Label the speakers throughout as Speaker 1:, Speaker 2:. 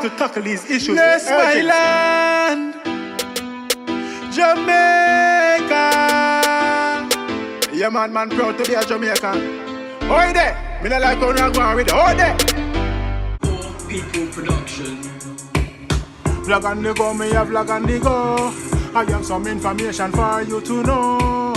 Speaker 1: to tackle these issues.
Speaker 2: Bless my land, Jamaica. Yeah, man, proud to be a Jamaican. Oi there, me not like how you go on with it. Oi there.
Speaker 3: People production.
Speaker 2: Vlog on the go, me a vlog on the go. I have some information for you to know.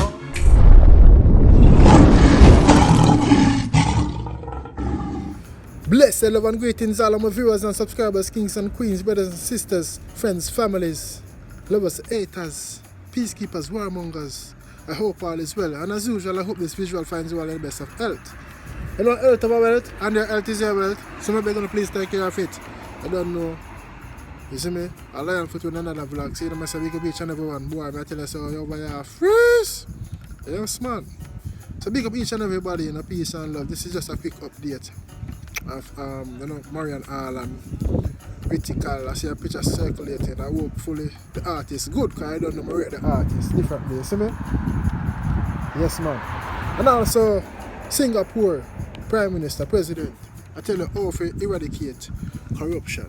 Speaker 4: Bless, love and greetings all of my viewers and subscribers, kings and queens, brothers and sisters, friends, families, lovers, haters, peacekeepers, warmongers. I hope all is well, and as usual I hope this visual finds you all in the best of health. You know, health of our wealth, and your health is your wealth, so maybe gonna please take care of it. I don't know. You see me? I'll lie on foot with another vlog. See, I'm saying we could beach and everyone. Boy, I tell you so, you're by your freeze. Yes, man. So big up each and everybody in a peace and love. This is just a quick update of you know, Marian Hall and Rytikal. I see a picture circulating. I hopefully the artist good, because I don't know rate the artist differently. You see me? Yes, man. And also Singapore Prime Minister, President, I tell you how to eradicate corruption.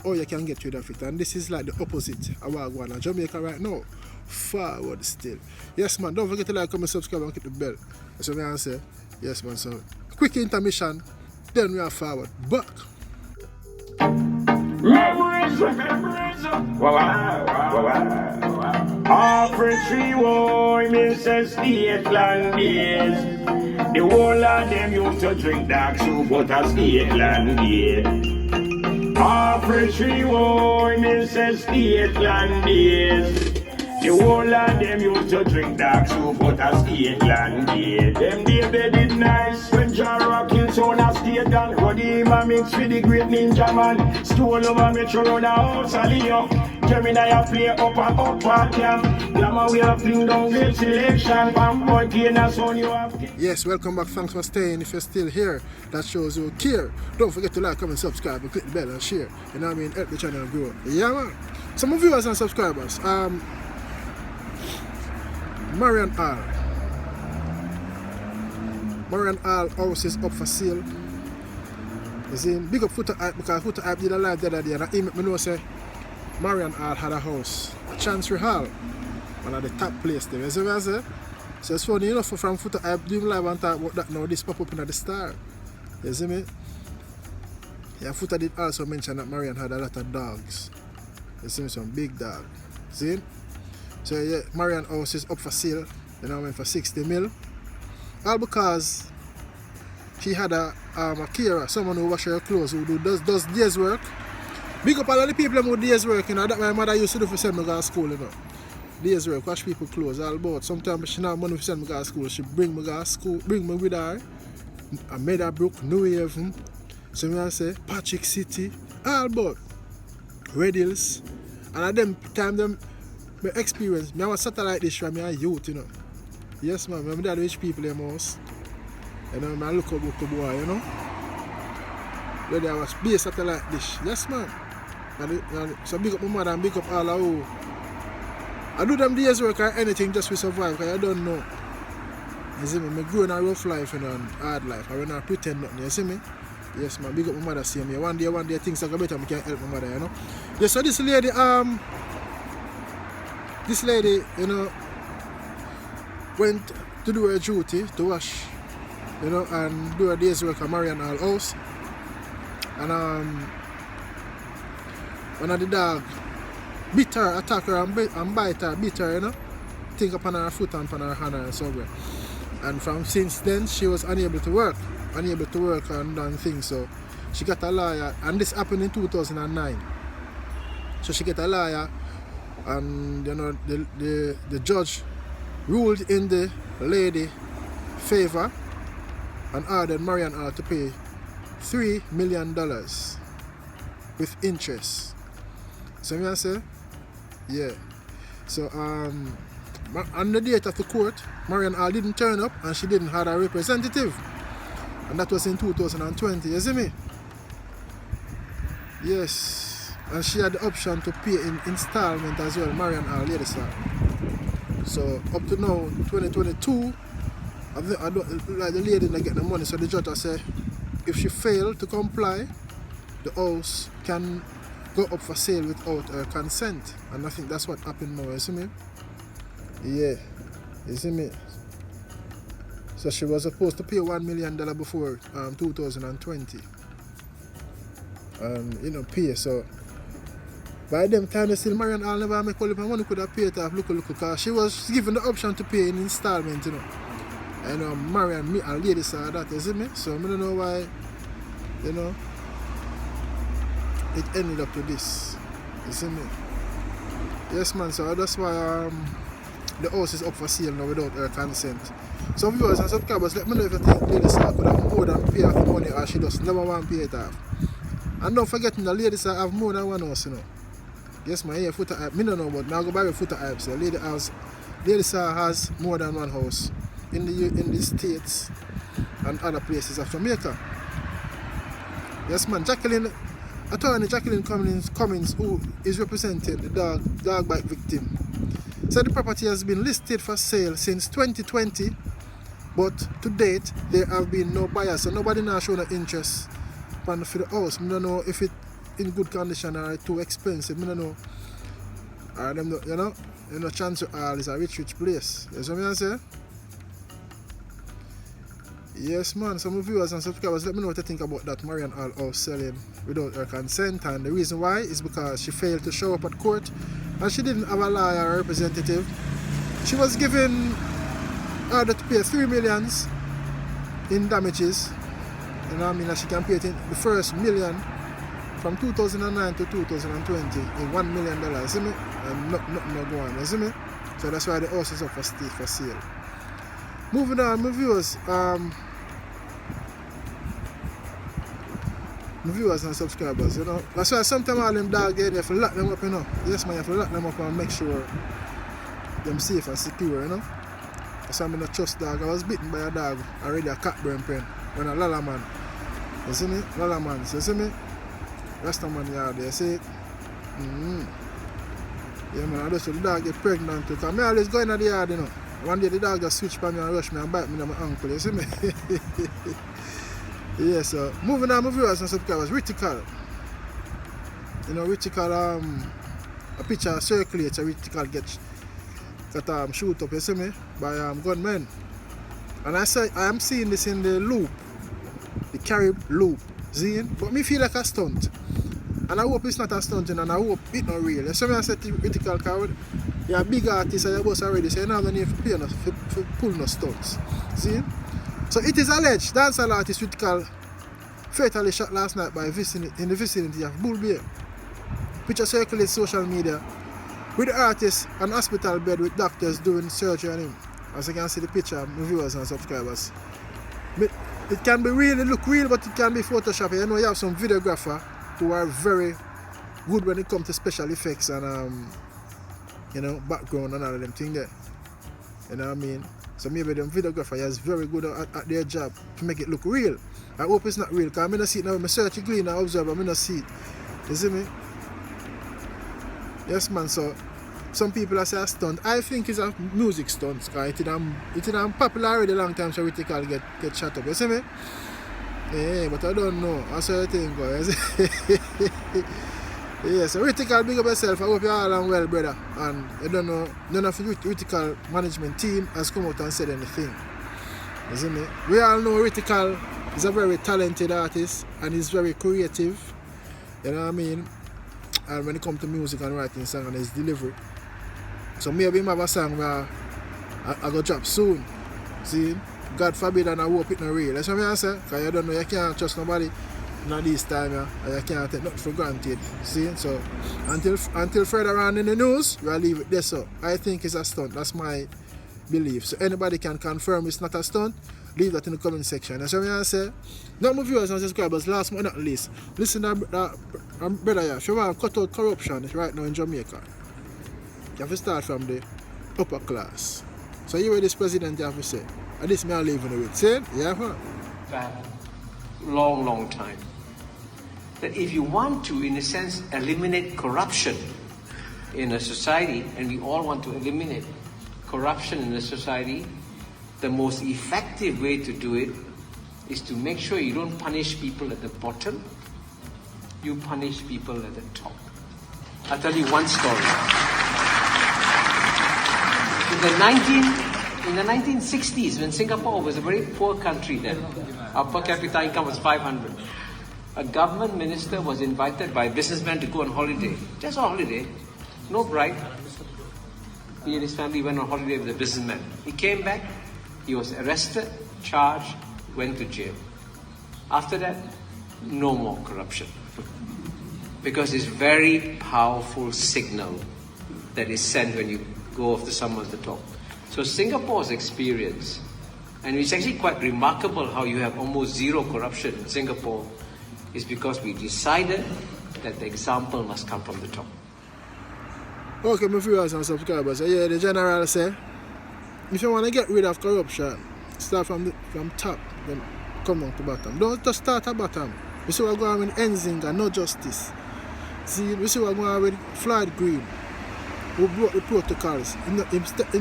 Speaker 4: How you can get rid of it. And this is like the opposite of what going on Jamaica right now. Forward still. Yes, man. Don't forget to like, comment, subscribe, and click the bell. That's what I say. Yes, man. So quick intermission. Then we are forward. Back.
Speaker 5: Arbitrary war, Mrs. Stateland days. The whole of them used to drink dark soup, but a Stateland days. Arbitrary war, Mrs. Stateland days. The whole of them used to drink dark soup, but a Stateland days. Them days they did nice when Jara killed son of state and Rodima mixed with the great ninja man. Stole over Metro Road a house a Leo. Gemini a play up and up and camp. Lama we have fling down great selection. Bamboy gain a son you have.
Speaker 4: Yes, welcome back. Thanks for staying. If you're still here, that shows you care. Don't forget to like, comment, subscribe, and click the bell and share. You know what I mean? Help the channel grow. Yeah, man. Some of viewers and subscribers. Marian Hall. Marian Hall house is up for sale. You see, big up Footer Hype, because Footer Hype did a live the other day, and he made me know say Marian Hall had a house, Chancery Hall, one of the top place there. You see what I say? So it's funny enough from Footer Hype doing live and talk about that now. This pop up in the star. You see me? Yeah, Footer did also mention that Marian had a lot of dogs. You see me, some big dog. See? So yeah, Marian house is up for sale, you know what I mean, for 60 mil. All because she had a carer, someone who wash her clothes, who does days work. Big up all of the people who do days work, you know, that my mother used to do for send me to school, you know. Days work, wash people clothes, all about. Sometimes she not have money for send me to school, she bring me to school, bring me with her. I made her Brok, New Haven. So I say, Patrick City, all about. Red Hills. And at them time them my experience, I was satellite dish from my youth, you know. Yes, man, I'm dad rich people in my house. You know, I look up to boy, you know. Where I was be a satellite dish. Yes, man. And so big up my mother and big up all of who. I do them days work or anything just to survive, because I don't know. You see me, I grew in a rough life, you know, and hard life. I will not pretend nothing, you see me? Yes, man, big up my mother, see me. One day things are better, I can help my mother, you know. Yes, so this lady, you know, went to do her duty, to wash, you know, and do her day's work at Marian Hall house. And one of the dog beat her, attack her and bite her, beat her, you know, think upon her foot and upon her hand and so on. And from since then, she was unable to work and done things. So she got a lawyer, and this happened in 2009. So she got a lawyer, and you know the judge ruled in the lady favor and ordered Marian Hall to pay $3 million with interest. So me I say, yeah. So on the date of the court, Marian Hall didn't turn up and she didn't have a representative, and that was in 2020. You see me? Yes. And she had the option to pay in installment as well, Marian Hall, lady sir. So up to now, 2022, I don't like the lady didn't get the money. So the judge said if she failed to comply, the house can go up for sale without her consent. And I think that's what happened now, you see me? Yeah, you see me? So she was supposed to pay $1 million before 2020. And you know, pay. So by them time, they still Marian Hall never make all the money could have paid it off, look, because she was given the option to pay in installment, you know. And Marian, me and lady saw that, you see me? So I don't know why, you know, it ended up to this, you see me? Yes, man, so that's why the house is up for sale now without her consent. So viewers and subscribers, let me know if you think Lady Sir could have more than pay off the money, or she just never want to pay it off. And don't forget, the Lady Sir have more than one house, you know. Yes, man, here footer hype. Me don't know, but now go buy a footer hype. So Lady Sir has more than one house in the States and other places of Jamaica. Yes, man, Attorney Jacqueline Cummins, who is representing the dog bite victim, said the property has been listed for sale since 2020, but to date there have been no buyers, so nobody now shown an interest for the house. I don't know if it in good condition or too expensive. I don't know. Or them, you know, Chancery Hall is a rich place. You see what I say? Yes, man. Some viewers and subscribers, let me know what you think about that Marian Hall house selling without her consent. And the reason why is because she failed to show up at court and she didn't have a lawyer or representative. She was given order to pay $3 million in damages. You know what I mean? And she can pay it in the first million from 2009 to 2020 in $1 million. You see me? And nothing no go on. You see me? So that's why the house is up for sale. Moving on, my viewers. My viewers and subscribers, you know. That's why sometimes all them dogs there, you have to lock them up, you know. Yes, man, you have to lock them up and make sure them safe and secure, you know. That's why I don't trust dog. I was bitten by a dog, already a cat burn pen, when a Lala man. You see me? Lala man, so you see me? Rasta man yard there, see it? Yeah, man, I just saw the dog get pregnant too, because I always go in the yard, you know. One day the dog just switch by me and rush me and bite me on my ankle, you see me? Yeah, so moving on, my viewers and subscribers, Rytikal. You know, Rytikal, a picture circulates, a Rytikal gets shoot up, you see me, by gunmen. And I am seeing this in the loop, the Carib loop, see? But me feel like a stunt. And I hope it's not a stunt, and I hope it's not real. You see me, I said to Rytikal, because you're a big artist and you're boss already, so you're not going to need to pay enough for pull no stunts. See? So it is alleged dancehall artist Rytikal fatally shot last night in the vicinity of Bull Bay. Picture circulates social media with the artist on hospital bed with doctors doing surgery on him. As you can see the picture, my viewers and subscribers. It can be real, it look real, but it can be Photoshop. You know, you have some videographer who are very good when it comes to special effects and you know, background and all of them things there. You know what I mean? So maybe them videographer is very good at their job to make it look real. I hope it's not real, because I don't see it now. I search it clean and observe, I don't see it. You see me? Yes, man, so some people say a stunt. I think it's a music stunt, because it's popular already a long time, so Rytikal get shut up. You see me? Yeah, but I don't know. That's what I think, guys. Yeah, so Rytikal, big up yourself. I hope you're all and well, brother. And I don't know, none of the Rytikal management team has come out and said anything. You see me? We all know Rytikal is a very talented artist and he's very creative. You know what I mean? And when it comes to music and writing song and his delivery. So maybe him have a song where I go drop soon. See? God forbid, and I hope it's not real. That's what I say. Because you don't know, you can't trust nobody. Not this time, and you can't take nothing for granted. See? So until further on in the news, we'll leave it there. So I think it's a stunt. That's my belief. So anybody can confirm it's not a stunt. Leave that in the comment section. That's what I say. Now, my viewers and subscribers, last but not least, listen to brother here. If you want to cut out corruption right now in Jamaica, you have to start from the upper class. So you hear this president you have to say. And this man living with. See? Yeah, huh?
Speaker 1: Long time. That if you want to, in a sense, eliminate corruption in a society, and we all want to eliminate corruption in a society, the most effective way to do it is to make sure you don't punish people at the bottom, you punish people at the top. I'll tell you one story. In the 1960s, when Singapore was a very poor country then, our per capita income was 500. A government minister was invited by a businessman to go on holiday. Just on holiday. No bride. He and his family went on holiday with a businessman. He came back, he was arrested, charged, went to jail. After that, no more corruption. Because it's a very powerful signal that is sent when you go after someone at the top. So Singapore's experience, and it's actually quite remarkable how you have almost zero corruption in Singapore, is because we decided that the example must come from the top.
Speaker 4: Okay, my viewers and subscribers, yeah, the general say, if you want to get rid of corruption, start from top, then come down to bottom. Don't just start at bottom. We see what's going on with Nzinga, no justice. See, we see what's going on with Floyd Green, who broke the protocols. In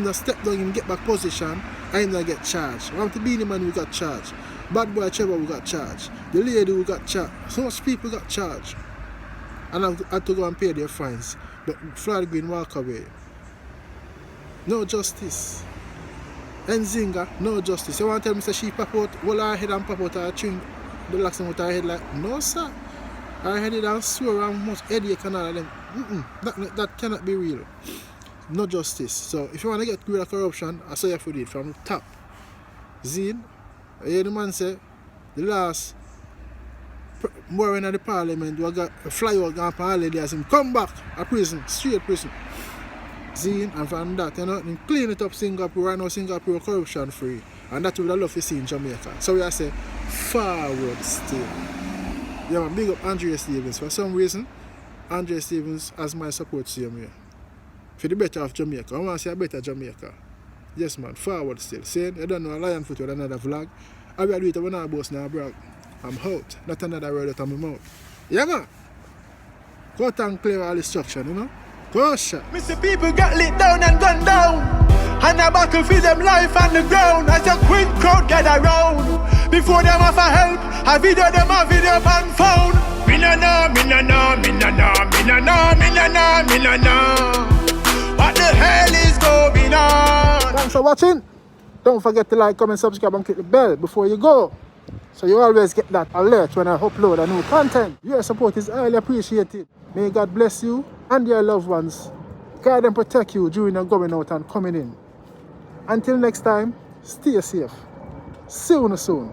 Speaker 4: the step down, him get back position, and him get charged. We have to be the man who got charged. Bad boy Trevor who got charged. The lady who got charged. So much people got charged. And I had to go and pay their fines. But Floyd Green walk away. No justice. Nzinga, no justice. You want to tell me that she pop out, hold her head and pop out her string, the last thing with her head like, no sir. Her head and swear and much headache and all of them. That cannot be real. No justice. So if you want to get rid of corruption, I say you have to do it from the top. Zine, I hear the man say, the last more in the parliament, we got a flyover gone for holidays, him come back a prison, straight prison. Zine, and from that, you know, clean it up Singapore, right now Singapore corruption free. And that's what I love to see in Jamaica. So we are say forward still. Yeah, man, big up Andre Stevens. For some reason, Andre Stevens has my support system here. For the better of Jamaica. I want to see a better Jamaica. Yes man, forward still. Saying, you don't know a lion foot with another vlog. I will do it when I boss now, Brok. I'm out. Not another word out of my mouth. Yeah man. Go out and clear all destruction, you know? Cashapp.
Speaker 2: Me see people get lit down and gunned down. And a battle for them life on the ground. As a quick crowd gather round. Before them offer help, a video them a video on phone. Me no know, me no know, me no know, me no know, me no know, me no know. What the hell is going on?
Speaker 4: Thanks for watching. Don't forget to like, comment, subscribe and click the bell before you go. So you always get that alert when I upload a new content. Your support is highly appreciated. May God bless you and your loved ones. Guide and protect you during your going out and coming in. Until next time, stay safe. See you soon.